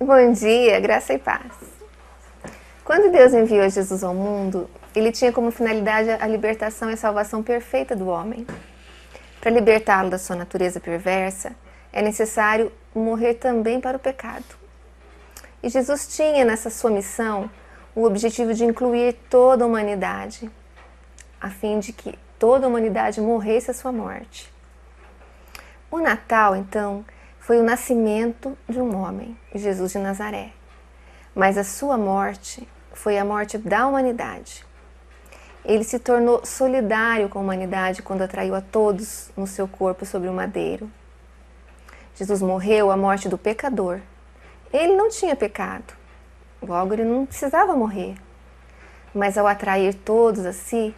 Bom dia, graça e paz. Quando Deus enviou Jesus ao mundo, Ele tinha como finalidade a libertação e a salvação perfeita do homem. Para libertá-lo da sua natureza perversa, é necessário morrer também para o pecado. E Jesus tinha nessa sua missão o objetivo de incluir toda a humanidade, a fim de que toda a humanidade morresse a sua morte. O Natal, então, foi o nascimento de um homem, Jesus de Nazaré. Mas a sua morte foi a morte da humanidade. Ele se tornou solidário com a humanidade quando atraiu a todos no seu corpo sobre o madeiro. Jesus morreu a morte do pecador. Ele não tinha pecado, logo ele não precisava morrer. Mas ao atrair todos a si,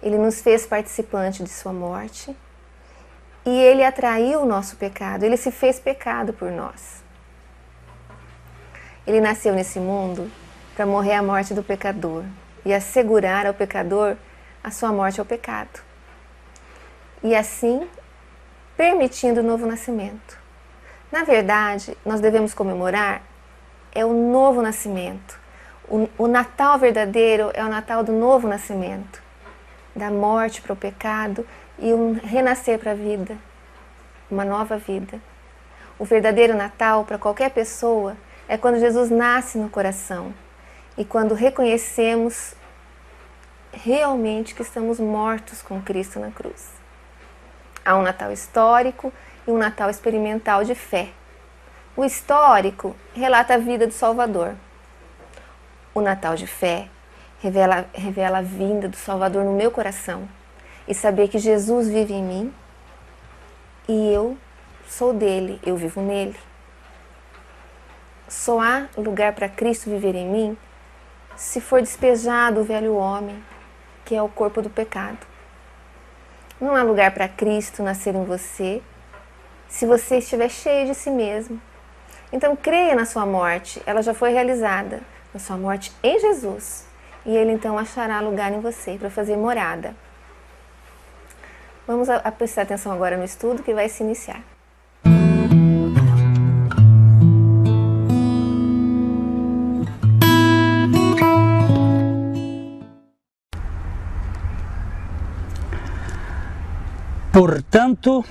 ele nos fez participante de sua morte e ele atraiu o nosso pecado, ele se fez pecado por nós. Ele nasceu nesse mundo para morrer a morte do pecador e assegurar ao pecador a sua morte ao pecado. E assim, permitindo o novo nascimento. Na verdade, nós devemos comemorar o novo nascimento. O Natal verdadeiro é o Natal do novo nascimento, da morte para o pecado e um renascer para a vida, uma nova vida. O verdadeiro Natal para qualquer pessoa é quando Jesus nasce no coração e quando reconhecemos realmente que estamos mortos com Cristo na cruz. Há um Natal histórico e um Natal experimental de fé. O histórico relata a vida do Salvador. O Natal de fé revela a vinda do Salvador no meu coração e saber que Jesus vive em mim e eu sou dele, eu vivo nele. Só há lugar para Cristo viver em mim se for despejado o velho homem, que é o corpo do pecado. Não há lugar para Cristo nascer em você se você estiver cheio de si mesmo. Então creia na sua morte, ela já foi realizada, na sua morte em Jesus. E Ele então achará lugar em você para fazer morada. Vamos prestar atenção agora no estudo que vai se iniciar. Portanto,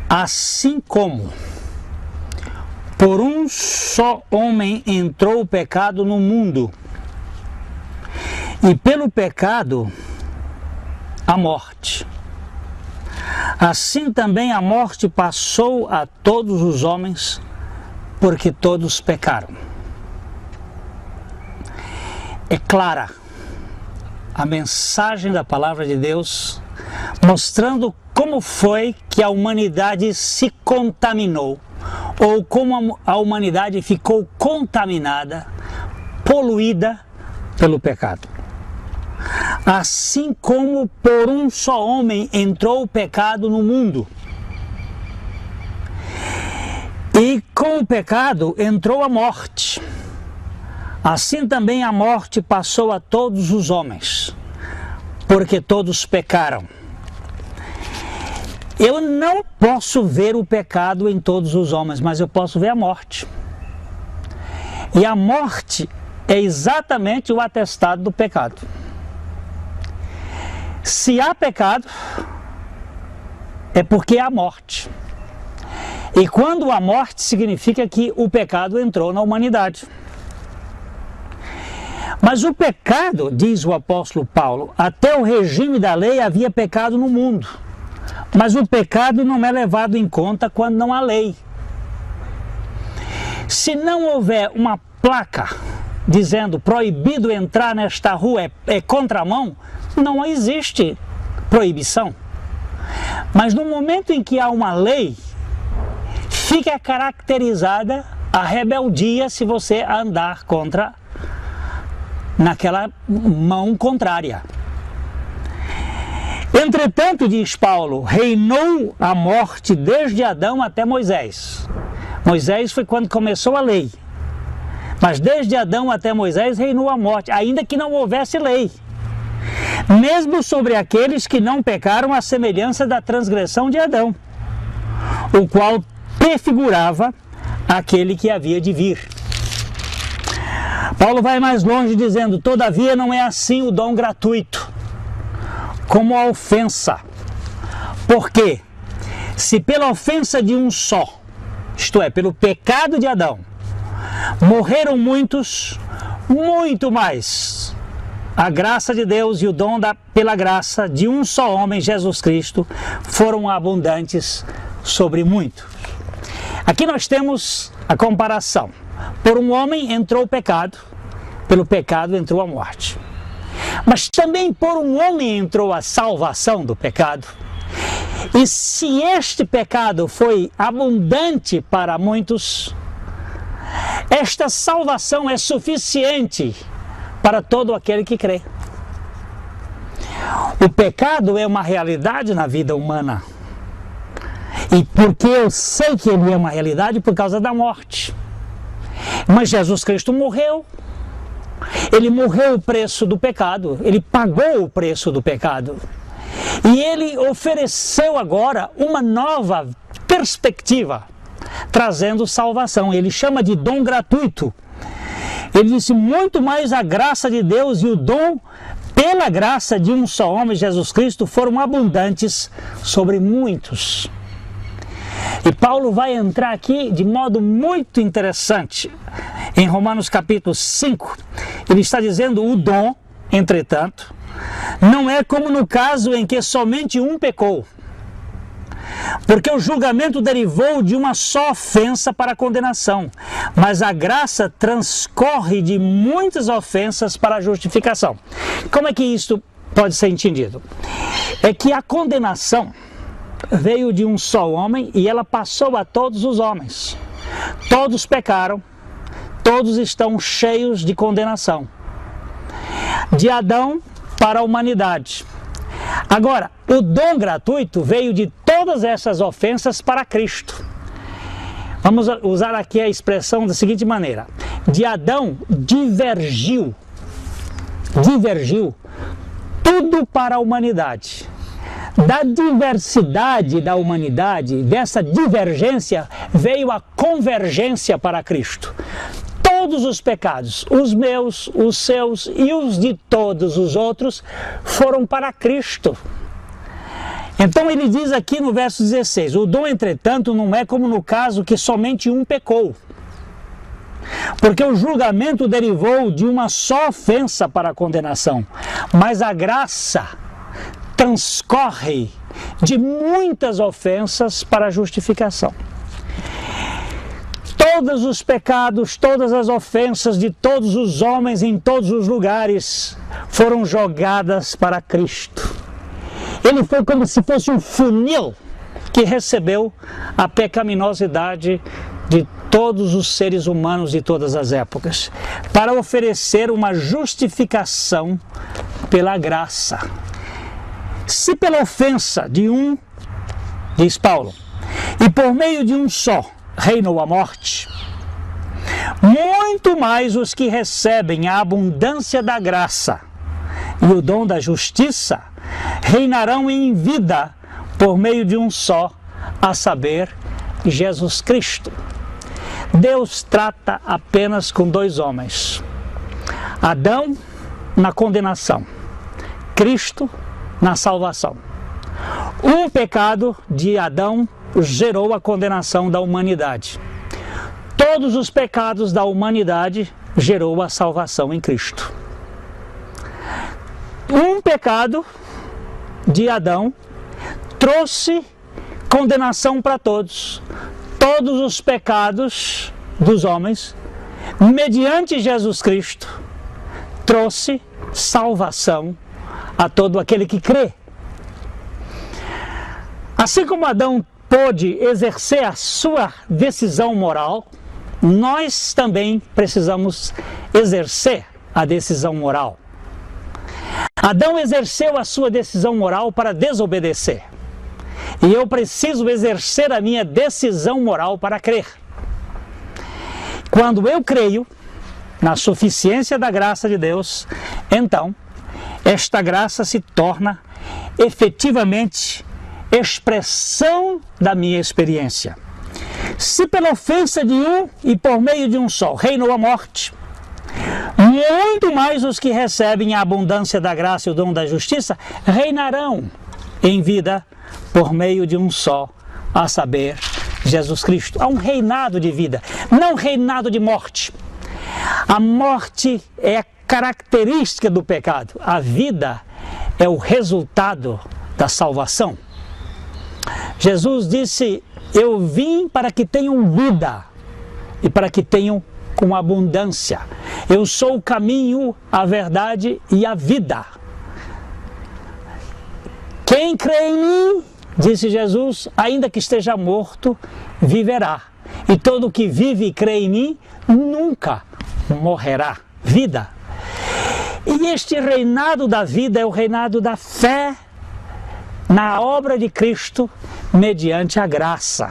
assim como por um só homem entrou o pecado no mundo, e pelo pecado a morte, assim também a morte passou a todos os homens, porque todos pecaram. É clara a mensagem da palavra de Deus, mostrando como foi que a humanidade se contaminou, ou como a humanidade ficou contaminada, poluída pelo pecado. Assim como por um só homem entrou o pecado no mundo, e com o pecado entrou a morte, assim também a morte passou a todos os homens, porque todos pecaram. Eu não posso ver o pecado em todos os homens, mas eu posso ver a morte. E a morte é exatamente o atestado do pecado. Se há pecado, é porque há morte. E quando há morte, significa que o pecado entrou na humanidade. Mas o pecado, diz o apóstolo Paulo, até o regime da lei havia pecado no mundo. Mas o pecado não é levado em conta quando não há lei. Se não houver uma placa dizendo proibido entrar nesta rua é contramão, não existe proibição. Mas no momento em que há uma lei, fica caracterizada a rebeldia se você andar contra naquela mão contrária. Entretanto, diz Paulo, reinou a morte desde Adão até Moisés. Moisés foi quando começou a lei. Mas desde Adão até Moisés reinou a morte, ainda que não houvesse lei. Mesmo sobre aqueles que não pecaram à semelhança da transgressão de Adão, o qual prefigurava aquele que havia de vir. Paulo vai mais longe dizendo: todavia não é assim o dom gratuito, como a ofensa. Por quê? Se pela ofensa de um só, isto é, pelo pecado de Adão, morreram muitos, muito mais a graça de Deus e o dom pela graça de um só homem, Jesus Cristo, foram abundantes sobre muitos. Aqui nós temos a comparação. Por um homem entrou o pecado, pelo pecado entrou a morte. Mas também por um homem entrou a salvação do pecado. E se este pecado foi abundante para muitos, esta salvação é suficiente para todo aquele que crê. O pecado é uma realidade na vida humana. E porque eu sei que ele é uma realidade por causa da morte. Mas Jesus Cristo morreu. Ele morreu o preço do pecado. Ele pagou o preço do pecado. E ele ofereceu agora uma nova perspectiva, trazendo salvação. Ele chama de dom gratuito. Ele disse: muito mais a graça de Deus e o dom pela graça de um só homem, Jesus Cristo, foram abundantes sobre muitos. E Paulo vai entrar aqui de modo muito interessante. Em Romanos capítulo 5, ele está dizendo: o dom, entretanto, não é como no caso em que somente um pecou. Porque o julgamento derivou de uma só ofensa para a condenação, mas a graça transcorre de muitas ofensas para a justificação. Como é que isso pode ser entendido? É que a condenação veio de um só homem e ela passou a todos os homens. Todos pecaram, todos estão cheios de condenação. De Adão para a humanidade. Agora, o dom gratuito veio de todas essas ofensas para Cristo. Vamos usar aqui a expressão da seguinte maneira: de Adão divergiu tudo para a humanidade. Da diversidade da humanidade, dessa divergência, veio a convergência para Cristo. Todos os pecados, os meus, os seus e os de todos os outros, foram para Cristo. Então ele diz aqui no verso 16: o dom, entretanto, não é como no caso que somente um pecou. Porque o julgamento derivou de uma só ofensa para a condenação, mas a graça transcorre de muitas ofensas para a justificação. Todos os pecados, todas as ofensas de todos os homens em todos os lugares foram jogadas para Cristo. Ele foi como se fosse um funil que recebeu a pecaminosidade de todos os seres humanos de todas as épocas, para oferecer uma justificação pela graça. Se pela ofensa de um, diz Paulo, e por meio de um só reinou a morte, muito mais os que recebem a abundância da graça e o dom da justiça reinarão em vida por meio de um só, a saber, Jesus Cristo. Deus trata apenas com dois homens: Adão na condenação, Cristo na salvação. Um pecado de Adão gerou a condenação da humanidade. Todos os pecados da humanidade gerou a salvação em Cristo. Um pecado de Adão trouxe condenação para todos. Todos os pecados dos homens, mediante Jesus Cristo, trouxe salvação a todo aquele que crê. Assim como Adão pôde exercer a sua decisão moral, nós também precisamos exercer a decisão moral. Adão exerceu a sua decisão moral para desobedecer. E eu preciso exercer a minha decisão moral para crer. Quando eu creio na suficiência da graça de Deus, então esta graça se torna efetivamente expressão da minha experiência. Se pela ofensa de um e por meio de um só reinou a morte, muito mais os que recebem a abundância da graça e o dom da justiça reinarão em vida por meio de um só, a saber, Jesus Cristo. Há um reinado de vida, não reinado de morte. A morte é a característica do pecado. A vida é o resultado da salvação. Jesus disse: eu vim para que tenham vida e para que tenham com abundância. Eu sou o caminho, a verdade e a vida. Quem crê em mim, disse Jesus, ainda que esteja morto, viverá. E todo que vive e crê em mim, nunca morrerá. Vida. E este reinado da vida é o reinado da fé na obra de Cristo mediante a graça.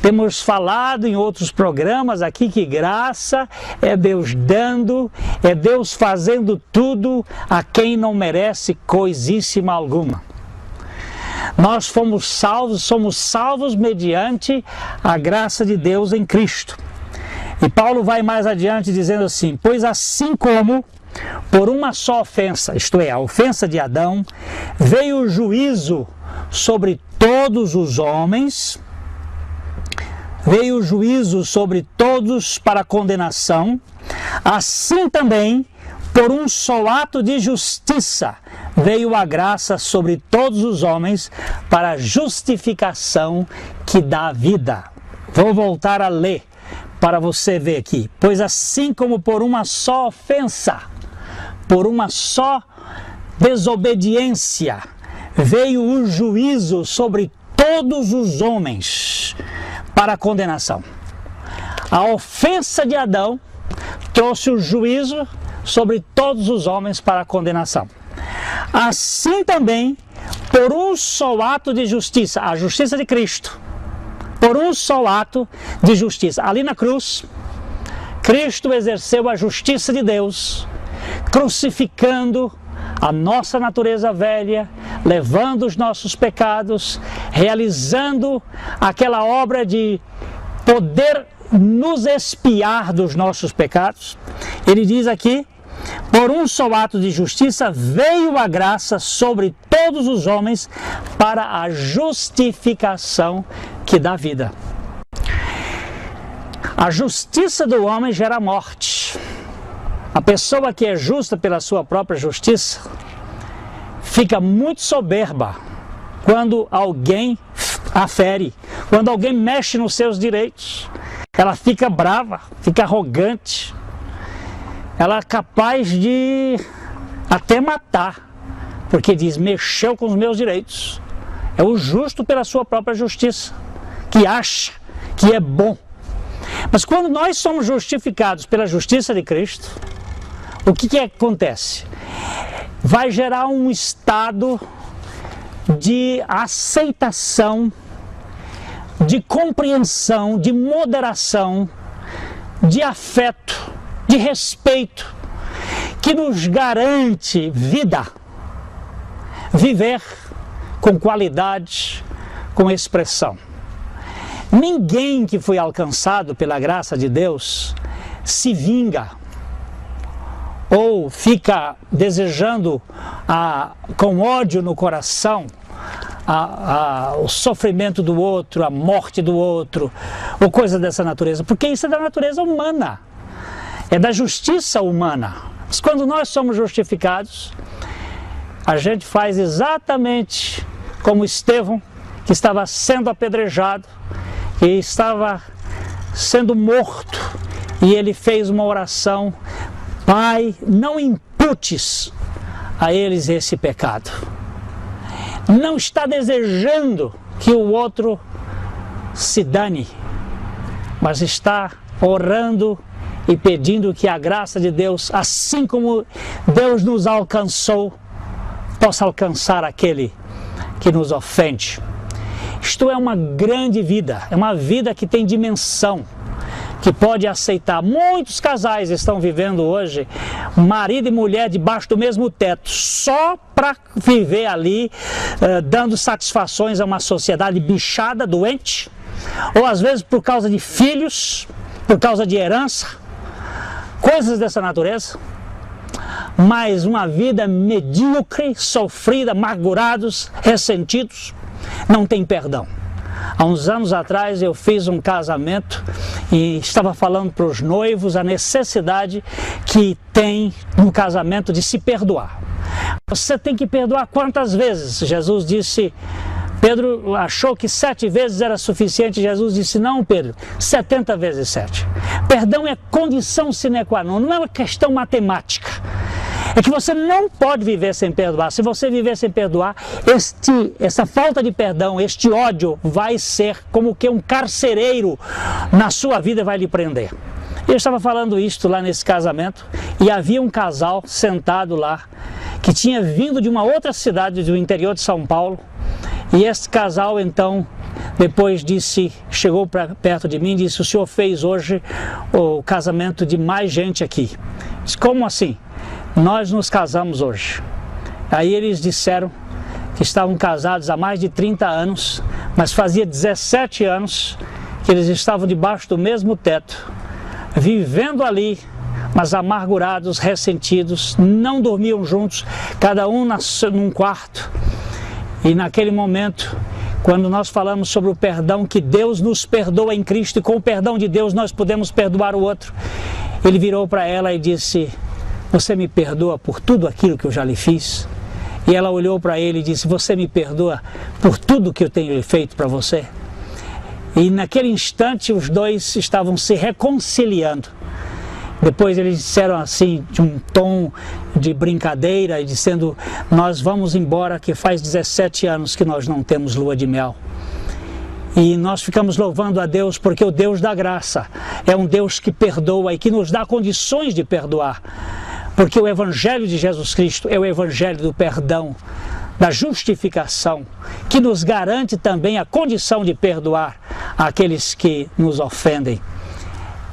Temos falado em outros programas aqui que graça é Deus dando, é Deus fazendo tudo a quem não merece coisíssima alguma. Nós somos salvos mediante a graça de Deus em Cristo. E Paulo vai mais adiante dizendo assim: pois assim como por uma só ofensa, isto é, a ofensa de Adão, veio o juízo sobre todos os homens, veio o juízo sobre todos para condenação, assim também, por um só ato de justiça, veio a graça sobre todos os homens para a justificação que dá vida. Vou voltar a ler para você ver aqui. Pois assim como por uma só ofensa, por uma só desobediência, veio o juízo sobre todos os homens para a condenação. A ofensa de Adão trouxe o juízo sobre todos os homens para a condenação. Assim também, por um só ato de justiça, a justiça de Cristo, por um só ato de justiça. Ali na cruz, Cristo exerceu a justiça de Deus, crucificando a nossa natureza velha, levando os nossos pecados, realizando aquela obra de poder nos expiar dos nossos pecados. Ele diz aqui: por um só ato de justiça veio a graça sobre todos os homens para a justificação que dá vida. A justiça do homem gera morte. A pessoa que é justa pela sua própria justiça fica muito soberba quando alguém a fere, quando alguém mexe nos seus direitos. Ela fica brava, fica arrogante. Ela é capaz de até matar, porque diz: mexeu com os meus direitos. É o justo pela sua própria justiça, que acha que é bom. Mas quando nós somos justificados pela justiça de Cristo, o que acontece? Vai gerar um estado de aceitação, de compreensão, de moderação, de afeto, de respeito, que nos garante vida, viver com qualidade, com expressão. Ninguém que foi alcançado pela graça de Deus se vinga ou fica desejando com ódio no coração o sofrimento do outro, a morte do outro, ou coisa dessa natureza, porque isso é da natureza humana, é da justiça humana. Mas quando nós somos justificados, a gente faz exatamente como Estevão, que estava sendo apedrejado, que estava sendo morto, e ele fez uma oração: Pai, não imputes a eles esse pecado. Não está desejando que o outro se dane, mas está orando e pedindo que a graça de Deus, assim como Deus nos alcançou, possa alcançar aquele que nos ofende. Isto é uma grande vida, é uma vida que tem dimensão, que pode aceitar. Muitos casais estão vivendo hoje, marido e mulher debaixo do mesmo teto, só para viver ali, dando satisfações a uma sociedade bichada, doente, ou às vezes por causa de filhos, por causa de herança, coisas dessa natureza. Mas uma vida medíocre, sofrida, amargurados, ressentidos, não tem perdão. Há uns anos atrás eu fiz um casamento e estava falando para os noivos a necessidade que tem no casamento de se perdoar. Você tem que perdoar quantas vezes? Jesus disse, Pedro achou que 7 vezes era suficiente. Jesus disse, não, Pedro, 70 vezes 7. Perdão é condição sine qua non, não é uma questão matemática. É que você não pode viver sem perdoar. Se você viver sem perdoar, essa falta de perdão, este ódio vai ser como que um carcereiro na sua vida, vai lhe prender. Eu estava falando isto lá nesse casamento e havia um casal sentado lá que tinha vindo de uma outra cidade do interior de São Paulo. E esse casal então depois chegou perto de mim e disse, o senhor fez hoje o casamento de mais gente aqui. Disse, como assim? Nós nos casamos hoje. Aí eles disseram que estavam casados há mais de 30 anos, mas fazia 17 anos que eles estavam debaixo do mesmo teto, vivendo ali, mas amargurados, ressentidos, não dormiam juntos, cada um num quarto. E naquele momento, quando nós falamos sobre o perdão, que Deus nos perdoa em Cristo, e com o perdão de Deus nós podemos perdoar o outro, ele virou para ela e disse, você me perdoa por tudo aquilo que eu já lhe fiz? E ela olhou para ele e disse, você me perdoa por tudo que eu tenho feito para você? E naquele instante os dois estavam se reconciliando. Depois eles disseram assim, de um tom de brincadeira, e dizendo, nós vamos embora que faz 17 anos que nós não temos lua de mel. E nós ficamos louvando a Deus porque o Deus da graça é um Deus que perdoa e que nos dá condições de perdoar. Porque o Evangelho de Jesus Cristo é o Evangelho do perdão, da justificação, que nos garante também a condição de perdoar aqueles que nos ofendem.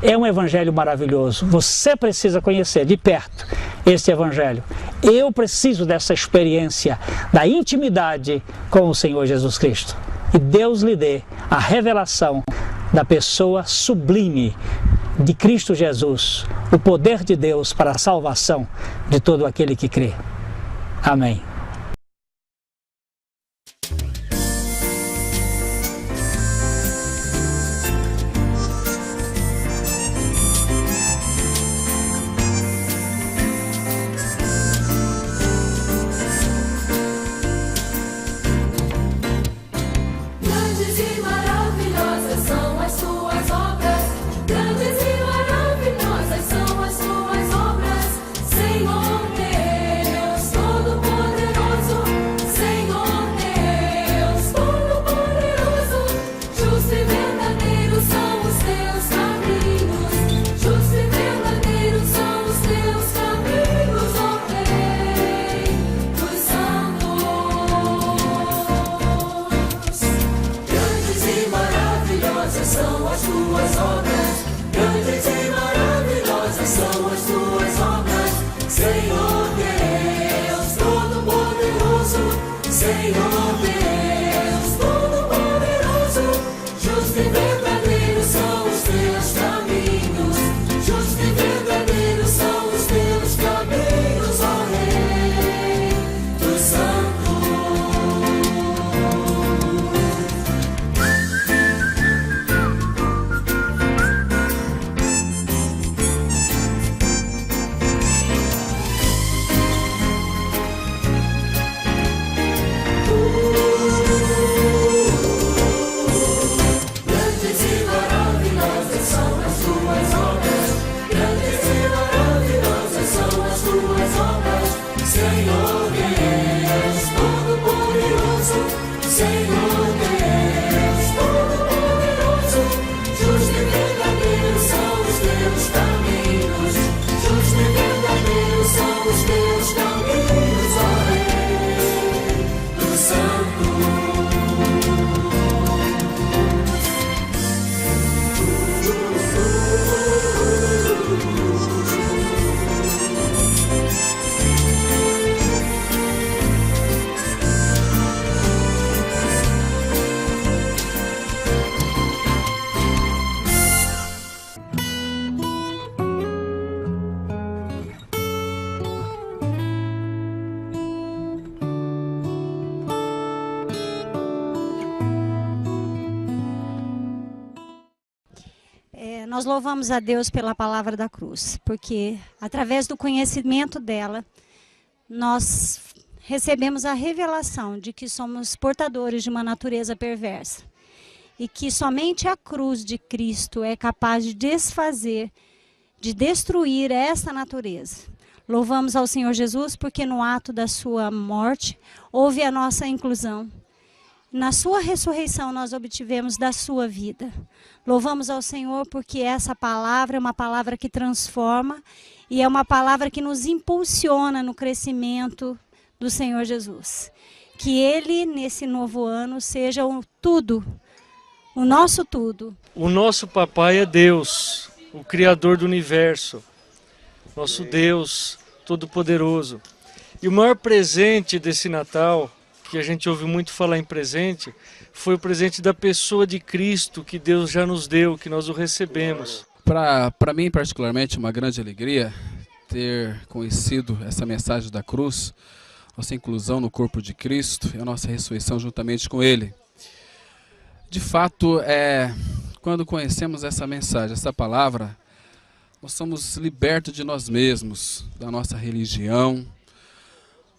É um Evangelho maravilhoso. Você precisa conhecer de perto este Evangelho. Eu preciso dessa experiência da intimidade com o Senhor Jesus Cristo. E Deus lhe dê a revelação da pessoa sublime de Cristo Jesus, o poder de Deus para a salvação de todo aquele que crê. Amém. Nós louvamos a Deus pela palavra da cruz, porque através do conhecimento dela, nós recebemos a revelação de que somos portadores de uma natureza perversa e que somente a cruz de Cristo é capaz de desfazer, de destruir essa natureza. Louvamos ao Senhor Jesus porque no ato da sua morte houve a nossa inclusão. Na sua ressurreição nós obtivemos da sua vida. Louvamos ao Senhor porque essa palavra é uma palavra que transforma e é uma palavra que nos impulsiona no crescimento do Senhor Jesus. Que Ele, nesse novo ano, seja o tudo, o nosso tudo. O nosso papai é Deus, o Criador do universo, nosso Deus Todo-Poderoso. E o maior presente desse Natal, que a gente ouve muito falar em presente, foi o presente da pessoa de Cristo que Deus já nos deu, que nós o recebemos. Para mim, particularmente, uma grande alegria ter conhecido essa mensagem da cruz, nossa inclusão no corpo de Cristo e a nossa ressurreição juntamente com Ele. De fato, quando conhecemos essa mensagem, essa palavra, nós somos libertos de nós mesmos, da nossa religião,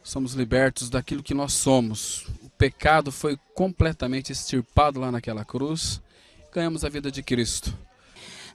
somos libertos daquilo que nós somos. O pecado foi completamente extirpado lá naquela cruz, ganhamos a vida de Cristo.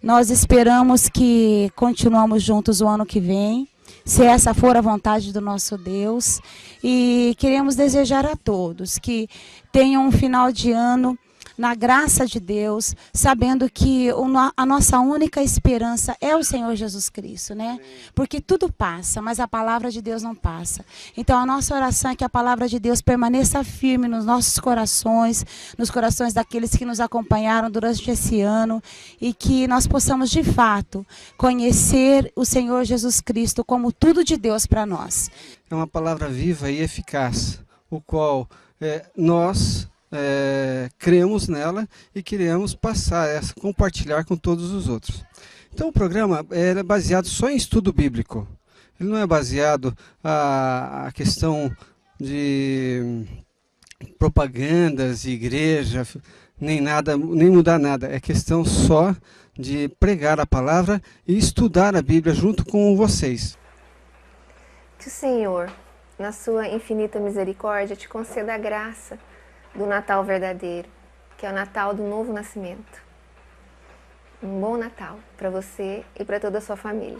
Nós esperamos que continuamos juntos o ano que vem, se essa for a vontade do nosso Deus, e queremos desejar a todos que tenham um final de ano na graça de Deus, sabendo que a nossa única esperança é o Senhor Jesus Cristo, né? Porque tudo passa, mas a palavra de Deus não passa. Então a nossa oração é que a palavra de Deus permaneça firme nos nossos corações, nos corações daqueles que nos acompanharam durante esse ano, e que nós possamos de fato conhecer o Senhor Jesus Cristo como tudo de Deus para nós. É uma palavra viva e eficaz, o qual nós cremos nela e queremos passar compartilhar com todos os outros. Então o programa é baseado só em estudo bíblico. Ele não é baseado a questão de propagandas, igreja, nem nada, nem mudar nada. É questão só de pregar a palavra e estudar a Bíblia junto com vocês. Que o Senhor, na sua infinita misericórdia, te conceda a graça do Natal verdadeiro, que é o Natal do novo nascimento. Um bom Natal para você e para toda a sua família.